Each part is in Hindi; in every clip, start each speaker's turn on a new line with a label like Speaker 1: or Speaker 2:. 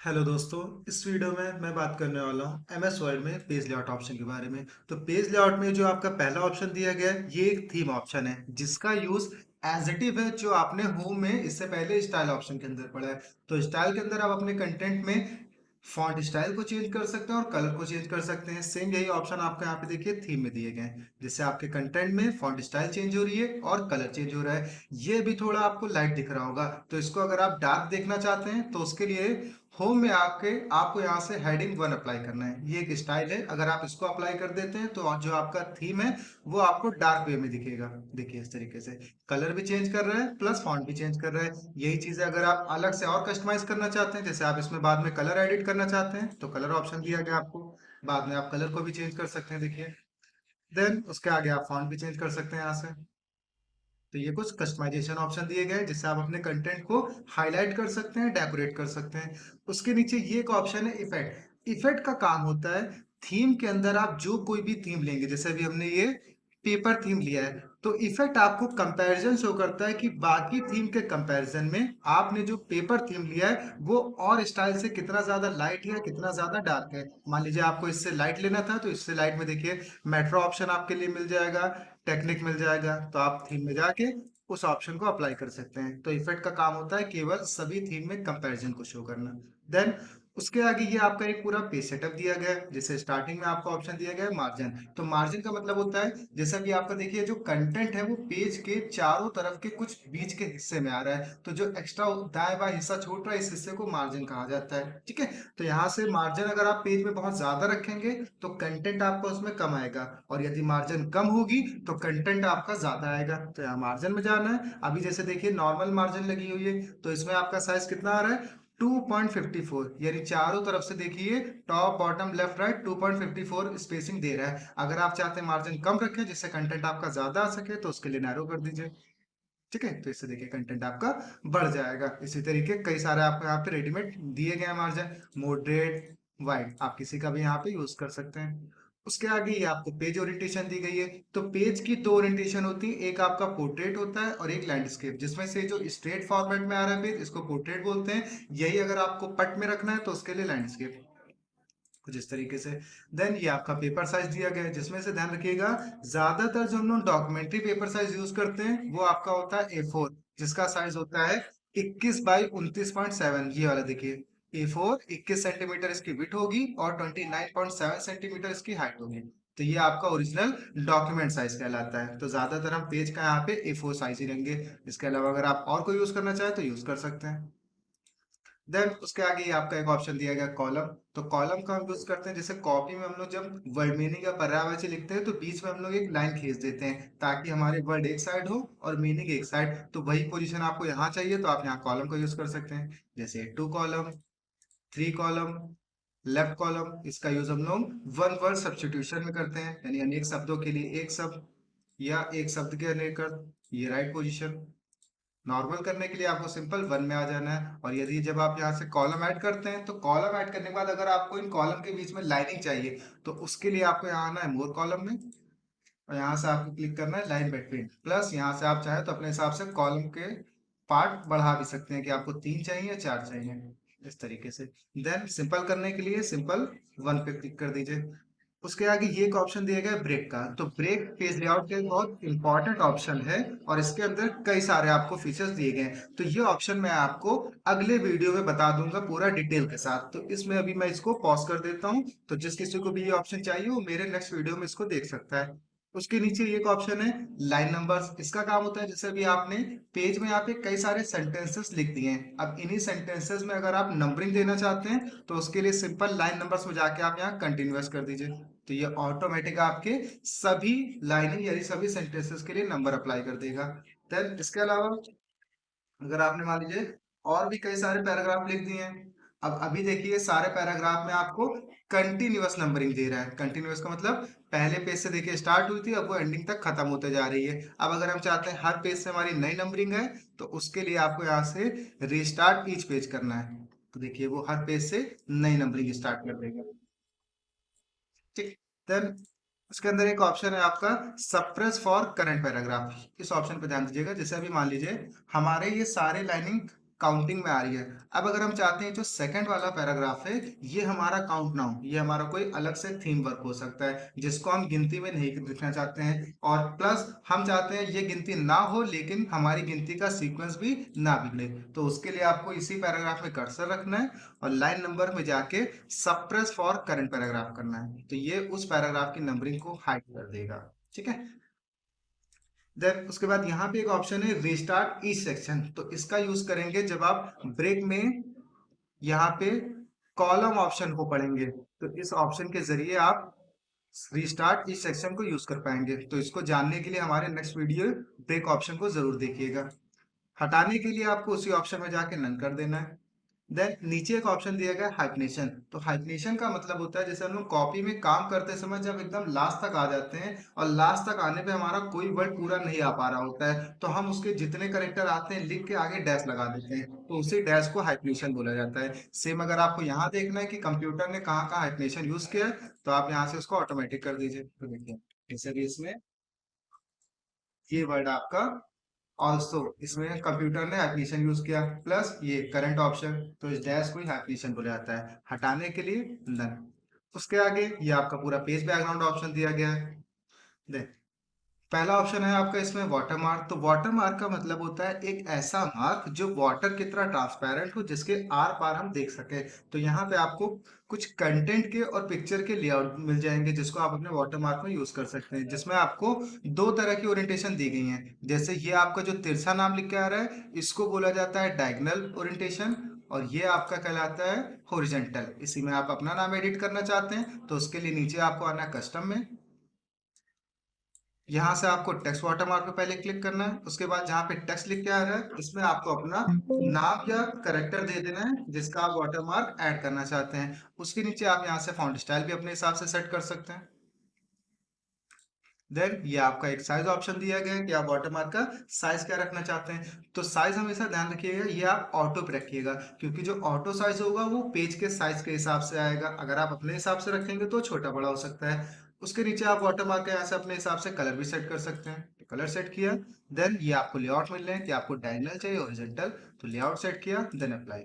Speaker 1: हेलो दोस्तों। इस वीडियो में मैं बात करने वाला हूँ एमएस वर्ड में पेज लेआउट ऑप्शन के बारे में। तो पेज लेआउट में जो आपका पहला ऑप्शन दिया गया है ये एक थीम ऑप्शन है जिसका यूज एज इट इज है जो आपने होम में इससे पहले स्टाइल ऑप्शन के अंदर पढ़ा है। तो स्टाइल के अंदर आप अपने कंटेंट में फॉन्ट स्टाइल को चेंज कर सकते हैं और कलर को चेंज कर सकते हैं। सेम यही ऑप्शन आपको यहाँ पे देखिए थीम में दिए गए हैं जिससे आपके कंटेंट में फॉन्ट स्टाइल चेंज हो रही है और कलर चेंज हो रहा है। ये भी थोड़ा आपको लाइट दिख रहा होगा, तो इसको अगर आप डार्क देखना चाहते हैं तो उसके लिए होम में आके आपको यहाँ से हेडिंग 1 अप्लाई करना है। ये एक स्टाइल है, अगर आप इसको अप्लाई कर देते हैं तो जो आपका थीम है वो आपको डार्क वे में दिखेगा। देखिए इस तरीके से कलर भी चेंज कर रहा है प्लस फॉन्ट भी चेंज कर रहा है। यही चीज है अगर आप अलग से और कस्टमाइज करना चाहते हैं, जैसे आप इसमें बाद में कलर एडिट करना चाहते हैं तो कलर ऑप्शन दिया गया आपको, बाद में आप कलर को भी चेंज कर सकते हैं। देखिए देन उसके आगे आप फॉन्ट भी चेंज कर सकते हैं यहाँ से। तो ये कुछ कस्टमाइजेशन ऑप्शन दिए गए हैं जिससे आप अपने कंटेंट को हाईलाइट कर सकते हैं, डेकोरेट कर सकते हैं। उसके नीचे ये एक ऑप्शन है इफेक्ट। इफेक्ट का काम होता है थीम के अंदर आप जो कोई भी थीम लेंगे, जैसे अभी हमने ये पेपर थीम लिया है तो इफेक्ट आपको कंपैरिजन शो करता है कि बाकी थीम के कंपैरिजन में आपने जो पेपर थीम लिया है वो और स्टाइल से कितना ज्यादा लाइट है कितना ज्यादा डार्क है। मान लीजिए आपको इससे लाइट लेना था तो इससे लाइट में देखिए मेट्रो ऑप्शन आपके लिए मिल जाएगा, टेक्निक मिल जाएगा, तो आप थीम में जाके उस ऑप्शन को अप्लाई कर सकते हैं। तो इफेक्ट का काम होता है केवल सभी थीम में कंपैरिजन को शो करना। देन उसके आगे ये आपका एक पूरा पेज सेटअप दिया गया है, जैसे स्टार्टिंग में आपको ऑप्शन दिया गया है मार्जिन। तो मार्जिन का मतलब होता है जैसा कि आपका देखिए जो कंटेंट है वो पेज के चारों तरफ के कुछ बीच के हिस्से में आ रहा है, तो जो एक्स्ट्रा दाएं बाएं हिस्सा छूट रहा है इस हिस्से को मार्जिन कहा जाता है। ठीक है, तो यहाँ से मार्जिन अगर आप पेज में बहुत ज्यादा रखेंगे तो कंटेंट आपका उसमें कम आएगा, और यदि मार्जिन कम होगी तो कंटेंट आपका ज्यादा आएगा। तो यहाँ मार्जिन में जाना है। अभी जैसे देखिए नॉर्मल मार्जिन लगी हुई है तो इसमें आपका साइज कितना आ रहा है 2.54, यानी चारों तरफ से देखिए top bottom left right 2.54 spacing दे रहा है। अगर आप चाहते हैं मार्जिन कम रखें जिससे कंटेंट आपका ज्यादा आ सके तो उसके लिए नैरो कर दीजिए। ठीक है, तो इससे देखिए कंटेंट आपका बढ़ जाएगा। इसी तरीके कई सारे आपको यहाँ पे रेडीमेड दिए गए हैं मार्जिन, मॉडरेट, वाइड, आप किसी का भी यहाँ पे यूज कर सकते हैं। उसके आगे ये आपको पेज ओरिएंटेशन दी गई है। तो पेज की दो ओरिएंटेशन होती है, एक आपका पोर्ट्रेट होता है और एक लैंडस्केप, जिसमें से जो स्ट्रेट फॉर्मेट में आ रहा है पेज इसको पोर्ट्रेट बोलते हैं, यही अगर आपको पट में रखना है तो उसके लिए लैंडस्केप, कुछ इस तरीके से। देन ये आपका पेपर साइज दिया गया है जिसमें से ध्यान रखिएगा ज्यादातर जो हम लोग डॉक्यूमेंट्री पेपर साइज यूज करते हैं वो आपका होता है A4, जिसका साइज होता है 21 बाई 29.7। ये वाला देखिए A4, 21 सेंटीमीटर इसकी विड्थ होगी और 29.7 सेंटीमीटर इसकी हाइट होगी। तो ये आपका ओरिजिनल डॉक्यूमेंट साइज कहलाता है। तो ज्यादातर हम पेज का यहाँ पे A4 साइज ही लेंगे। इसके अलावा अगर आप और कोई यूज करना चाहें तो यूज कर सकते हैं। देन उसके आगे ही आपका एक ऑप्शन दिया गया कॉलम। तो कॉलम का हम यूज करते हैं जैसे कॉपी में हम लोग जब वर्ड मीनिंग या पर्यायवाची लिखते हैं तो बीच में हम लोग एक लाइन खींच देते हैं ताकि हमारे वर्ड एक साइड हो और मीनिंग एक साइड। तो वही पोजीशन आपको यहाँ चाहिए तो आप यहाँ कॉलम का यूज कर सकते हैं, जैसे 2 कॉलम, 3 कॉलम, लेफ्ट कॉलम। इसका यूज हम लोग वन वर्ड सब्स्टिट्यूशन में करते हैं, यानी अनेक शब्दों के लिए एक शब्द या एक शब्द के अनेक अर्थ। ये राइट पोजीशन। नॉर्मल करने के लिए आपको सिंपल 1 में आ जाना है। और यदि जब आप यहाँ से कॉलम ऐड करते हैं तो कॉलम ऐड करने के बाद अगर आपको इन कॉलम के बीच में लाइनिंग चाहिए तो उसके लिए आपको यहाँ आना है मोर कॉलम में, और यहाँ से आपको क्लिक करना है लाइन बिटवीन, प्लस यहाँ से आप चाहे तो अपने हिसाब से कॉलम के पार्ट बढ़ा भी सकते हैं कि आपको 3 चाहिए या 4 चाहिए, इस तरीके से। देन सिंपल करने के लिए सिंपल 1 पे क्लिक कर दीजिए। उसके आगे ये एक ऑप्शन दिया गया है ब्रेक का। तो ब्रेक पेज लेआउट का एक बहुत इंपॉर्टेंट ऑप्शन है और इसके अंदर कई सारे आपको फीचर्स दिए गए हैं। तो ये ऑप्शन मैं आपको अगले वीडियो में बता दूंगा पूरा डिटेल के साथ, तो इसमें अभी मैं इसको पॉज कर देता हूँ। तो जिस किसी को भी ये ऑप्शन चाहिए वो मेरे नेक्स्ट वीडियो में इसको देख सकता है। उसके नीचे एक ऑप्शन है लाइन नंबर्स। इसका काम होता है जैसे अभी आपने पेज में यहाँ पे कई सारे सेंटेंसेस लिख दिए हैं, अब इन्हीं सेंटेंसेस में अगर आप नंबरिंग देना चाहते हैं तो उसके लिए सिंपल लाइन नंबर्स में जाके आप यहाँ कंटिन्यूअस कर दीजिए। तो ये ऑटोमेटिक आपके सभी लाइनिंग यानी सभी सेंटेंसेस के लिए नंबर अप्लाई कर देगा। देन इसके अलावा अगर आपने मान लीजिए और भी कई सारे पैराग्राफ लिख दिए हैं, अब अभी देखिए सारे पैराग्राफ में आपको कंटिन्यूअस नंबरिंग दे रहा है। कंटिन्यूअस का मतलब पहले पेज से देखिए स्टार्ट हुई थी अब वो एंडिंग तक खत्म होते जा रही है। अब अगर हम चाहते हैं हर पेज से हमारी नई नंबरिंग है तो उसके लिए आपको यहाँ से रीस्टार्ट ईच पेज करना है। तो देखिए वो हर पेज से नई नंबरिंग स्टार्ट कर देगा। ठीक। देन उसके अंदर एक ऑप्शन है आपका सप्रेस फॉर करंट पैराग्राफ। इस ऑप्शन पे ध्यान दीजिएगा। जैसे अभी मान लीजिए हमारे ये सारे लाइनिंग काउंटिंग में आ रही है। अब अगर हम चाहते हैं जो सेकंड वाला पैराग्राफ है ये हमारा काउंट ना हो, ये हमारा कोई अलग से थीम वर्क हो सकता है जिसको हम गिनती में नहीं दिखना चाहते हैं, और प्लस हम चाहते हैं ये गिनती ना हो लेकिन हमारी गिनती का सीक्वेंस भी ना बिगड़े। तो उसके लिए आपको इसी पैराग्राफ में कर्सर रखना है और लाइन नंबर में जाके सप्रेस फॉर करंट पैराग्राफ करना है, तो ये उस पैराग्राफ की नंबरिंग को हाइड कर देगा। ठीक है। देन उसके बाद यहाँ पे एक ऑप्शन है रीस्टार्ट ईच सेक्शन, तो इसका यूज करेंगे जब आप ब्रेक में यहाँ पे कॉलम ऑप्शन को पढ़ेंगे, तो इस ऑप्शन के जरिए आप रीस्टार्ट इस सेक्शन को यूज कर पाएंगे। तो इसको जानने के लिए हमारे नेक्स्ट वीडियो ब्रेक ऑप्शन को जरूर देखिएगा। हटाने के लिए आपको उसी ऑप्शन में जाके नन कर देना है। देन नीचे एक ऑप्शन दिया गया हाइफनेशन, तो हाइफनेशन का मतलब होता है जैसे हम लोग कॉपी में काम करते समय जब एकदम लास्ट तक आ जाते हैं और लास्ट तक आने पे हमारा कोई वर्ड पूरा नहीं आ पा रहा होता है, तो हम उसके जितने करेक्टर आते हैं लिख के आगे डैश लगा देते हैं, तो उसी डैश को हाइफनेशन बोला जाता है। सेम अगर आपको यहाँ देखना है कि कंप्यूटर ने कहाँ कहाँ हाइफनेशन यूज किया है, तो आप यहाँ से उसको ऑटोमेटिक कर दीजिए। तो देखिए जैसे भी इसमें ये वर्ड आपका ऑल्सो, इसमें कंप्यूटर ने एप्लीकेशन यूज किया, प्लस ये करंट ऑप्शन, तो इस डैश को ही एप्लीकेशन बोला जाता है। हटाने के लिए नन। उसके आगे ये आपका पूरा पेज बैकग्राउंड ऑप्शन दिया गया है। देख, पहला ऑप्शन है आपका इसमें वाटर मार्क, तो वाटर मार्क का मतलब होता है एक ऐसा मार्क जो वाटर की तरह ट्रांसपेरेंट हो जिसके आर पार हम देख सके। तो यहाँ पे आपको कुछ कंटेंट के और पिक्चर के लेआउट मिल जाएंगे जिसको आप अपने वाटर मार्क में यूज कर सकते हैं, जिसमें आपको दो तरह की ओरिएंटेशन दी गई है। जैसे ये आपका जो तिरछा नाम लिख के आ रहा है इसको बोला जाता है डायगोनल ओरिएंटेशन, और ये आपका कहलाता है हॉरिजॉन्टल। इसी में आप अपना नाम एडिट करना चाहते हैं तो उसके लिए नीचे आपको आना है कस्टम में। यहाँ से आपको टेक्स्ट वाटरमार्क पे पहले क्लिक करना है, उसके बाद जहाँ पे टेक्स्ट लिख के आ रहा है इसमें आपको अपना नाम या करेक्टर दे देना है जिसका आप वाटरमार्क ऐड करना चाहते हैं। उसके नीचे आप यहाँ से फॉन्ट स्टाइल भी अपने हिसाब से सेट कर सकते हैं। देन ये आपका एक साइज ऑप्शन दिया गया है कि आप वाटरमार्क का साइज क्या रखना चाहते हैं, तो साइज हमेशा ध्यान रखिएगा ये आप ऑटो पे रखिएगा, क्योंकि जो ऑटो साइज होगा वो पेज के साइज के हिसाब से आएगा, अगर आप अपने हिसाब से रखेंगे तो छोटा बड़ा हो सकता है। उसके नीचे आप वाटरमार्क के यहाँ से अपने हिसाब से कलर भी सेट कर सकते हैं, तो कलर सेट किया। देन ये आपको लेआउट मिल रहे हैं कि आपको डायगोनल चाहिए हॉरिजॉन्टल, तो लेआउट सेट किया देन अप्लाई।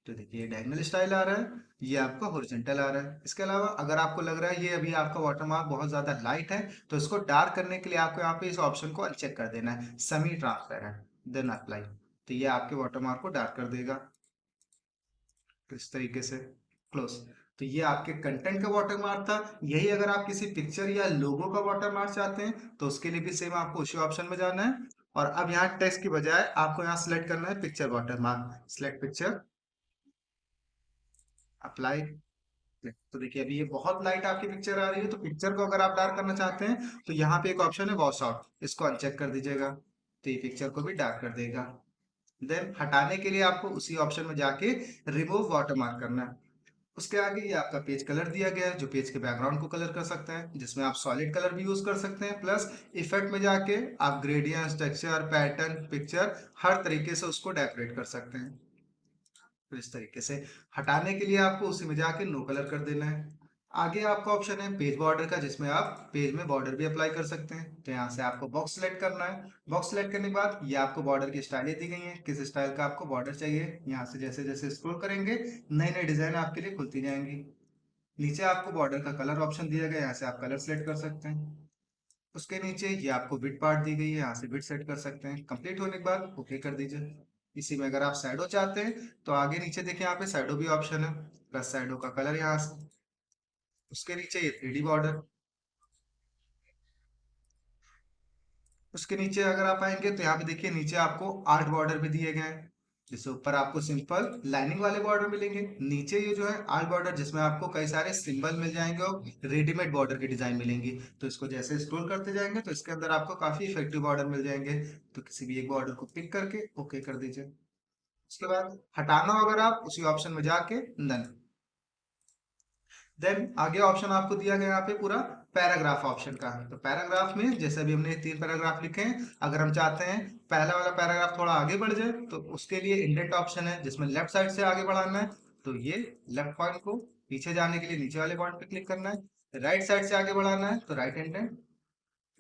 Speaker 1: तो देखिए डायगोनल स्टाइल आ रहा है, ये आपका हॉरिजॉन्टल आ रहा है। इसके अलावा अगर आपको लग रहा है ये अभी आपका वाटरमार्क बहुत ज्यादा लाइट है, तो इसको डार्क करने के लिए आपको यहाँ पे इस ऑप्शन को अनचेक कर देना है, सेमी ट्रांसपेरेंट, देन अप्लाई। तो ये आपके वाटरमार्क को डार्क कर देगा। तो इस तरीके से क्लोज। तो ये आपके कंटेंट का वाटरमार्क था। यही अगर आप किसी पिक्चर या लोगो का वाटरमार्क चाहते हैं तो उसके लिए भी सेम आपको उसी ऑप्शन में जाना है, और अब यहाँ टेक्स्ट की बजाय आपको यहाँ सिलेक्ट करना है picture watermark, select picture, apply. तो देखिए अभी ये बहुत लाइट आपकी पिक्चर आ रही है, तो पिक्चर को अगर आप डार्क करना चाहते हैं तो यहाँ पे एक ऑप्शन है वॉश आउट, इसको अनचेक कर दीजिएगा, तो ये पिक्चर को भी डार्क कर देगा। देन हटाने के लिए आपको उसी ऑप्शन में जाके रिमूव वाटरमार्क करना है। उसके आगे ये आपका पेज कलर दिया गया है जो पेज के बैकग्राउंड को कलर कर सकता है, जिसमें आप सॉलिड कलर भी यूज कर सकते हैं, प्लस इफेक्ट में जाके आप ग्रेडियंट, टेक्सचर, पैटर्न, पिक्चर हर तरीके से उसको डेकोरेट कर सकते हैं। तो इस तरीके से हटाने के लिए आपको उसी में जाके नो कलर कर देना है। आगे आपका ऑप्शन है पेज बॉर्डर का, जिसमें आप पेज में बॉर्डर भी अप्लाई कर सकते हैं। तो यहाँ से आपको बॉक्स सेलेक्ट करना है। बॉक्स सेलेक्ट करने के बाद ये आपको बॉर्डर की स्टाइलें दी गई हैं, किस स्टाइल का आपको बॉर्डर चाहिए। यहाँ से जैसे जैसे स्क्रॉल करेंगे नई नई डिजाइन आपके लिए खुलती जाएंगी। नीचे आपको बॉर्डर का कलर ऑप्शन दिया गया है, यहाँ से आप कलर सेलेक्ट कर सकते हैं। उसके नीचे ये आपको बिट पार्ट दी गई है, यहाँ से बिट सेट कर सकते हैं। कंप्लीट होने के बाद ओके कर दीजिए। इसी में अगर आप शैडो चाहते हैं तो आगे नीचे देखिए यहाँ पे शैडो भी ऑप्शन है, प्लस शैडो का कलर यहाँ से। उसके नीचे ये 3D बॉर्डर। उसके नीचे अगर आप आएंगे तो यहाँ पे देखिए नीचे आपको आर्ट बॉर्डर भी दिए गए हैं, जिससे ऊपर आपको सिंपल लाइनिंग वाले बॉर्डर मिलेंगे, नीचे ये जो है आर्ट बॉर्डर जिसमें आपको कई सारे सिंबल मिल जाएंगे और रेडीमेड बॉर्डर की डिजाइन मिलेंगी। तो इसको जैसे स्क्रॉल करते जाएंगे तो इसके अंदर आपको काफी इफेक्टिव बॉर्डर मिल जाएंगे। तो किसी भी एक बॉर्डर को पिक करके ओके कर दीजिए। उसके बाद हटाना हो अगर आप उसी ऑप्शन में जाके डन। देन आगे ऑप्शन आपको दिया गया यहाँ पे पूरा पैराग्राफ ऑप्शन का। तो पैराग्राफ में जैसे अभी हमने 3 पैराग्राफ लिखे हैं, अगर हम चाहते हैं पहला वाला पैराग्राफ थोड़ा आगे बढ़ जाए तो उसके लिए इंडेंट ऑप्शन है जिसमें लेफ्ट साइड से आगे बढ़ाना है। तो ये लेफ्ट पॉइंट को पीछे जाने के लिए नीचे वाले पॉइंट पे क्लिक करना है, राइट साइड से आगे बढ़ाना है तो राइट इंडेंट।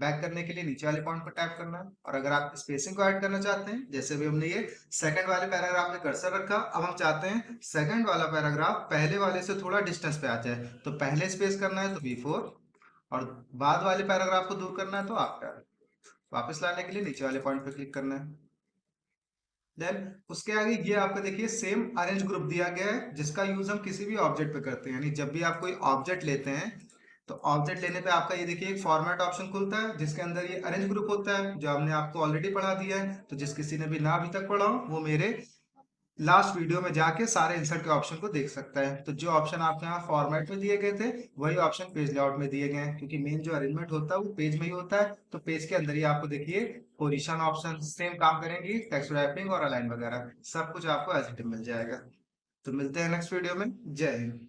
Speaker 1: बैक करने के लिए नीचे वाले पॉइंट पर टैप करना है, और अगर आप स्पेसिंग को ऐड करना चाहते हैं, जैसे भी हमने ये सेकंड वाले पैराग्राफ में कर्सर रखा, अब हम चाहते हैं सेकंड वाला पैराग्राफ पहले वाले से थोड़ा डिस्टेंस पे आ जाए, तो पहले स्पेस करना है तो B4, और बाद वाले पैराग्राफ को दूर करना है तो आफ्टर। वापस लाने के लिए नीचे वाले पॉइंट पे क्लिक करना है। देन उसके आगे ये आपका देखिए सेम अरेंज ग्रुप दिया गया है, जिसका यूज हम किसी भी ऑब्जेक्ट पे करते हैं, यानी जब भी आप कोई ऑब्जेक्ट लेते हैं तो ऑब्जेक्ट लेने पे आपका ये देखिए एक फॉर्मेट ऑप्शन खुलता है, जिसके अंदर ये अरेंज ग्रुप होता है, जो हमने आपको ऑलरेडी पढ़ा दिया है। तो जिस किसी ने भी ना अभी तक पढ़ा हो, वो मेरे लास्ट वीडियो में जाके सारे इंसर्ट के ऑप्शन को देख सकता है। तो जो ऑप्शन आपके यहाँ फॉर्मेट में दिए गए थे, वही ऑप्शन पेज लेआउट में दिए गए हैं, क्योंकि मेन जो अरेंजमेंट होता है वो पेज में ही होता है। तो पेज के अंदर ही आपको देखिए पोजीशन ऑप्शन सेम काम करेंगी, टेक्स्ट रैपिंग और अलाइन वगैरह सब कुछ आपको एज इट इज मिल जाएगा। तो मिलते हैं नेक्स्ट वीडियो में। जय हिंद।